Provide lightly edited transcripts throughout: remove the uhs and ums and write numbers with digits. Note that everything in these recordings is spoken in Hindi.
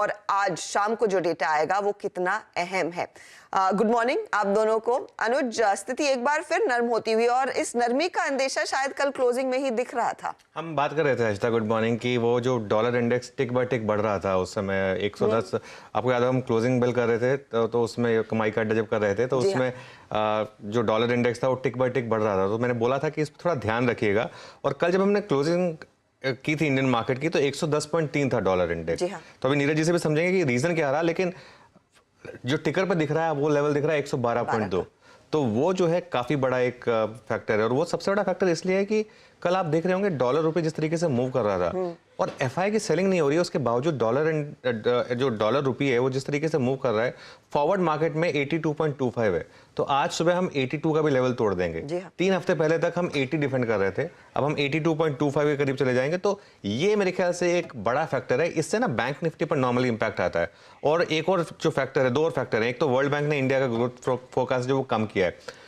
और आज शाम को जो डेटा आएगा वो कितना अहम है। गुड मॉर्निंग आप दोनों को। अनुज, स्थिति एक बार फिर नर्म होती हुई और इस नरमी का अंदेशा शायद कल क्लोजिंग में ही दिख रहा था। हम बात कर रहे थे हर्षिता, गुड मॉर्निंग, की वो जो डॉलर इंडेक्स टिक बाय टिक बढ़ रहा था उस समय 110। आपको याद है हम क्लोजिंग बेल कर रहे थे तो उसमें कमाई का अड्डा जब कर रहे थे तो उसमें जो डॉलर इंडेक्स था वो टिक बाय टिक बढ़ रहा था। तो मैंने बोला था कि इस पर थोड़ा ध्यान रखिएगा। और कल जब हमने क्लोजिंग की थी इंडियन मार्केट की तो 110.3 था डॉलर इंडेक्स। तो अभी नीरज जी से भी समझेंगे कि रीजन क्या रहा, लेकिन जो टिकर पर दिख रहा है वो लेवल दिख रहा है 112.2। तो वो जो है काफी बड़ा एक फैक्टर है। और वो सबसे बड़ा फैक्टर इसलिए है कि कल आप देख रहे होंगे डॉलर रुपए जिस तरीके से मूव कर रहा था और एफआई की सेलिंग नहीं हो रही है, उसके बावजूद जो डॉलर रुपी है वो जिस तरीके से मूव कर रहा है, फॉरवर्ड मार्केट में 82.25 है। तो आज सुबह हम 82 का भी लेवल तोड़ देंगे। 3 हफ्ते पहले तक हम 80 डिफेंड कर रहे थे, अब हम 82.25 के करीब चले जाएंगे। तो ये मेरे ख्याल से एक बड़ा फैक्टर है। इससे ना बैंक निफ्टी पर नॉर्मली इंपैक्ट आता है। और एक और जो फैक्टर है, 2 और फैक्टर है। एक तो वर्ल्ड बैंक ने इंडिया का ग्रोथ फोरकास्ट जो वो कम किया है।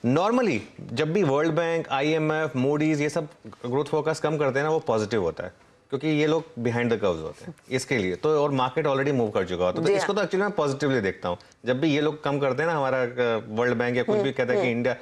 नॉर्मली जब भी वर्ल्ड बैंक, आईएमएफ, मूडीज ये सब ग्रोथ फोरकास्ट कम करते हैं ना वो पॉजिटिव होता है, क्योंकि ये लोग बिहाइंड द कर्व्स होते हैं इसके लिए। तो और मार्केट ऑलरेडी मूव कर चुका होता है। तो इसको तो एक्चुअली मैं पॉजिटिवली देखता हूँ। जब भी ये लोग कम करते हैं ना, हमारा वर्ल्ड बैंक या कुछ भी कहता है कि इंडिया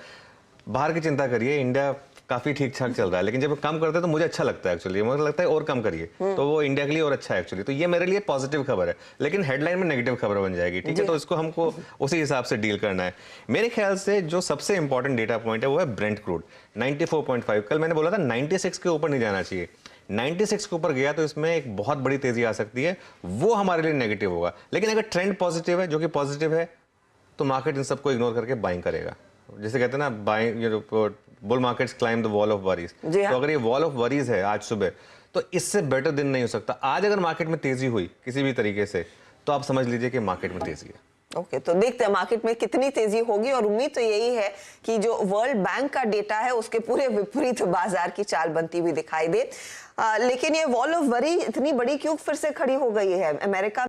बाहर की चिंता करिए, इंडिया काफी ठीक ठाक चल रहा है, लेकिन जब कम करते हैं तो मुझे अच्छा लगता है एक्चुअली। मुझे लगता है और कम करिए तो वो इंडिया के लिए और अच्छा है एक्चुअली। तो ये मेरे लिए पॉजिटिव खबर है, लेकिन हेडलाइन में नेगेटिव खबर बन जाएगी, ठीक है। तो इसको हमको उसी हिसाब से डील करना है। मेरे ख्याल से जो सबसे इंपॉर्टेंट डेटा पॉइंट है वो है ब्रेंट क्रूड 94.5। कल मैंने बोला था 96 के ऊपर नहीं जाना चाहिए। 96 के ऊपर गया तो इसमें एक बहुत बड़ी तेजी आ सकती है, वो हमारे लिए नेगेटिव होगा। लेकिन अगर ट्रेंड पॉजिटिव है, जो कि पॉजिटिव है, तो मार्केट इन सबको इग्नोर करके बाइंग करेगा। जैसे कहते हैं ना, buying bull markets climb the wall of worries. तो अगर ये वॉल ऑफ वरीज है आज सुबह, तो इससे बेटर दिन नहीं हो सकता। आज अगर मार्केट में तेजी हुई किसी भी तरीके से, तो आप समझ लीजिए कि मार्केट में तेजी है। ओके, तो देखते हैं मार्केट में कितनी तेजी होगी। और उम्मीद तो यही है कि जो वर्ल्ड बैंक का डेटा है उसके पूरे विपरीत बाजार की चाल बनती हुई दिखाई दे। लेकिन ये वॉल ऑफ वरी इतनी बड़ी क्यों फिर से खड़ी हो गई है? अमेरिका